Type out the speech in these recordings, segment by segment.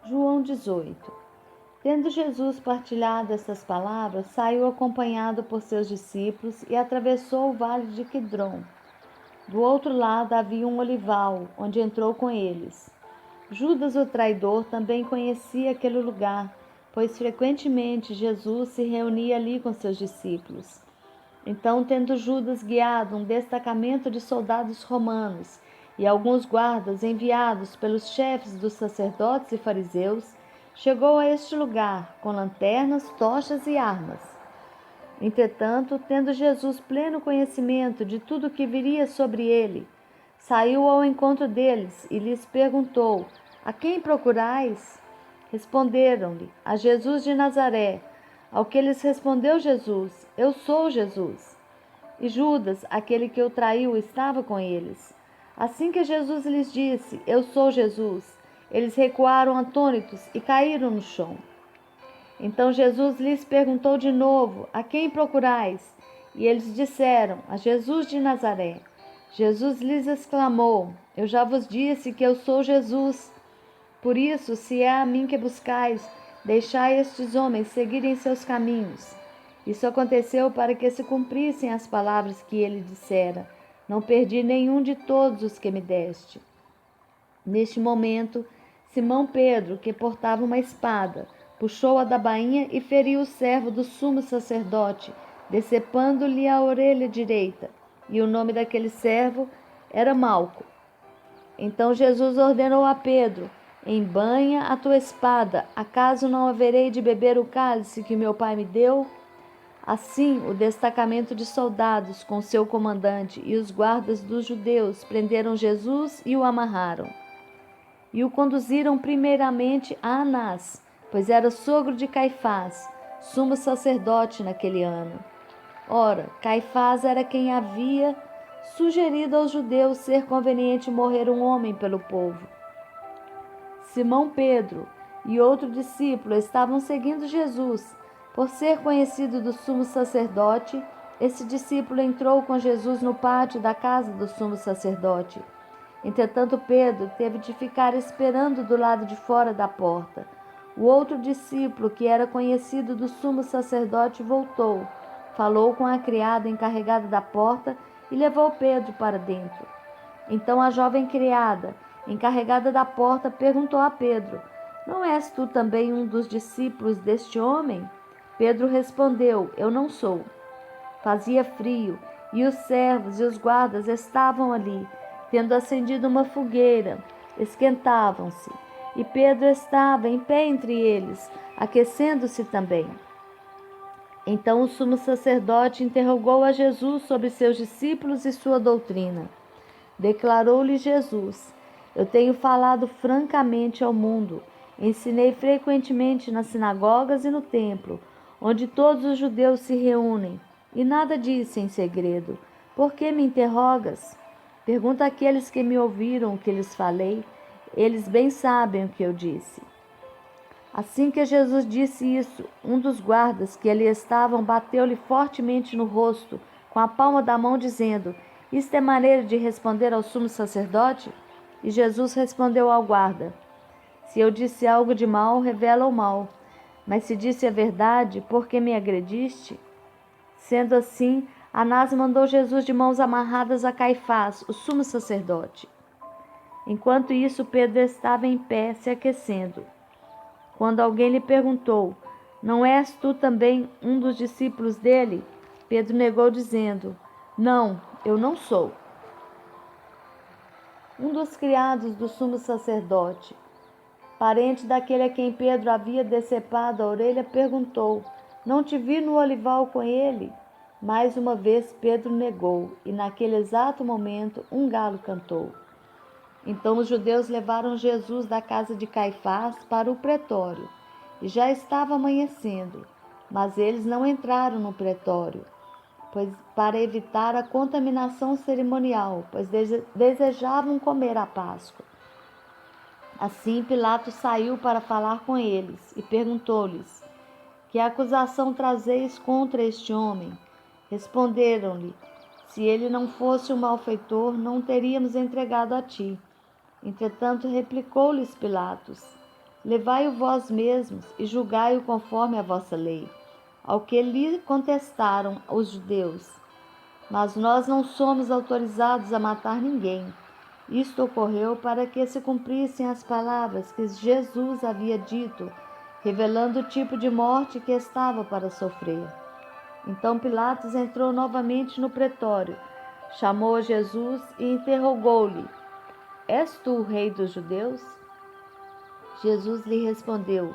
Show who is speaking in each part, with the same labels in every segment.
Speaker 1: João 18. Tendo Jesus partilhado estas palavras, saiu acompanhado por seus discípulos e atravessou o vale de Quidrom. Do outro lado havia um olival, onde entrou com eles. Judas, o traidor, também conhecia aquele lugar, pois frequentemente Jesus se reunia ali com seus discípulos. Então, tendo Judas guiado um destacamento de soldados romanos e alguns guardas enviados pelos chefes dos sacerdotes e fariseus, chegou a este lugar com lanternas, tochas e armas. Entretanto, tendo Jesus pleno conhecimento de tudo o que viria sobre ele, saiu ao encontro deles e lhes perguntou: A quem procurais? Responderam-lhe: A Jesus de Nazaré. Ao que lhes respondeu Jesus: Eu sou Jesus. E Judas, aquele que o traiu, estava com eles. Assim que Jesus lhes disse: Eu sou Jesus, eles recuaram atônitos e caíram no chão. Então Jesus lhes perguntou de novo: A quem procurais? E eles disseram: A Jesus de Nazaré. Jesus lhes exclamou: Eu já vos disse que eu sou Jesus. Por isso, se é a mim que buscais, deixai estes homens seguirem seus caminhos. Isso aconteceu para que se cumprissem as palavras que ele dissera: Não perdi nenhum de todos os que me deste. Neste momento, Simão Pedro, que portava uma espada, puxou-a da bainha e feriu o servo do sumo sacerdote, decepando-lhe a orelha direita. E o nome daquele servo era Malco. Então Jesus ordenou a Pedro: Embainha a tua espada, acaso não haverei de beber o cálice que meu pai me deu? Assim, o destacamento de soldados, com seu comandante e os guardas dos judeus, prenderam Jesus e o amarraram. E o conduziram primeiramente a Anás, pois era sogro de Caifás, sumo sacerdote naquele ano. Ora, Caifás era quem havia sugerido aos judeus ser conveniente morrer um homem pelo povo. Simão Pedro e outro discípulo estavam seguindo Jesus. Por ser conhecido do sumo sacerdote, esse discípulo entrou com Jesus no pátio da casa do sumo sacerdote. Entretanto, Pedro teve de ficar esperando do lado de fora da porta. O outro discípulo, que era conhecido do sumo sacerdote, voltou, falou com a criada encarregada da porta e levou Pedro para dentro. Então a jovem criada, encarregada da porta, perguntou a Pedro: Não és tu também um dos discípulos deste homem? Pedro respondeu: Eu não sou. Fazia frio e os servos e os guardas estavam ali, tendo acendido uma fogueira, esquentavam-se. E Pedro estava em pé entre eles, aquecendo-se também. Então o sumo sacerdote interrogou a Jesus sobre seus discípulos e sua doutrina. Declarou-lhe Jesus: Eu tenho falado francamente ao mundo. Ensinei frequentemente nas sinagogas e no templo, onde todos os judeus se reúnem, e nada disse em segredo. Por que me interrogas? Pergunta àqueles que me ouviram o que lhes falei. Eles bem sabem o que eu disse. Assim que Jesus disse isso, um dos guardas que ali estavam bateu-lhe fortemente no rosto com a palma da mão, dizendo: Isto é maneira de responder ao sumo sacerdote? E Jesus respondeu ao guarda: Se eu disse algo de mal, revela o mal. Mas se disse a verdade, por que me agrediste? Sendo assim, Anás mandou Jesus de mãos amarradas a Caifás, o sumo sacerdote. Enquanto isso, Pedro estava em pé, se aquecendo. Quando alguém lhe perguntou: Não és tu também um dos discípulos dele? Pedro negou, dizendo: Não, eu não sou. Um dos criados do sumo sacerdote, parente daquele a quem Pedro havia decepado a orelha, perguntou: Não te vi no olival com ele? Mais uma vez Pedro negou, e naquele exato momento um galo cantou. Então os judeus levaram Jesus da casa de Caifás para o pretório. E já estava amanhecendo, mas eles não entraram no pretório, pois para evitar a contaminação cerimonial, pois desejavam comer a Páscoa. Assim Pilatos saiu para falar com eles e perguntou-lhes: Que acusação trazeis contra este homem? Responderam-lhe: Se ele não fosse um malfeitor, não o teríamos entregado a ti. Entretanto, replicou-lhes Pilatos: Levai-o vós mesmos e julgai-o conforme a vossa lei. Ao que lhe contestaram os judeus: mas nós não somos autorizados a matar ninguém. Isto ocorreu para que se cumprissem as palavras que Jesus havia dito, revelando o tipo de morte que estava para sofrer. Então Pilatos entrou novamente no pretório, chamou Jesus e interrogou-lhe: És tu o rei dos judeus? Jesus lhe respondeu: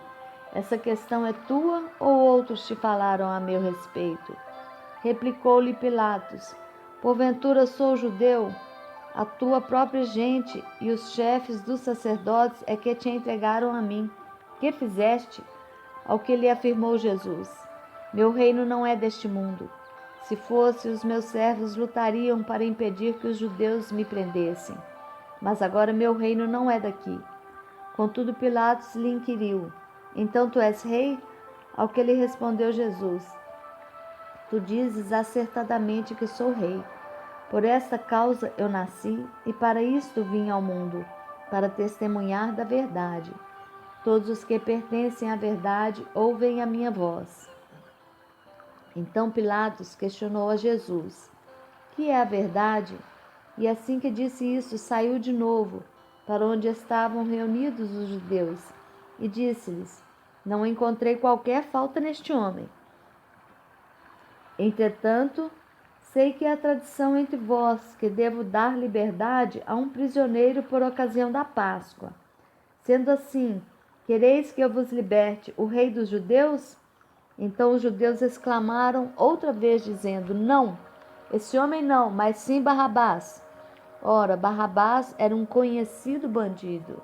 Speaker 1: essa questão é tua ou outros te falaram a meu respeito? Replicou-lhe Pilatos: porventura sou judeu? A tua própria gente e os chefes dos sacerdotes é que te entregaram a mim. Que fizeste? Ao que lhe afirmou Jesus: meu reino não é deste mundo. Se fosse, os meus servos lutariam para impedir que os judeus me prendessem. Mas agora meu reino não é daqui. Contudo, Pilatos lhe inquiriu: então tu és rei? Ao que lhe respondeu Jesus: tu dizes acertadamente que sou rei. Por esta causa eu nasci e para isto vim ao mundo, para testemunhar da verdade. Todos os que pertencem à verdade ouvem a minha voz. Então Pilatos questionou a Jesus: que é a verdade? E assim que disse isso, saiu de novo para onde estavam reunidos os judeus e disse-lhes: não encontrei qualquer falta neste homem. Entretanto, sei que é a tradição entre vós que devo dar liberdade a um prisioneiro por ocasião da Páscoa. Sendo assim, quereis que eu vos liberte o rei dos judeus? Então os judeus exclamaram outra vez, dizendo: não, esse homem não, mas sim Barrabás. Ora, Barrabás era um conhecido bandido.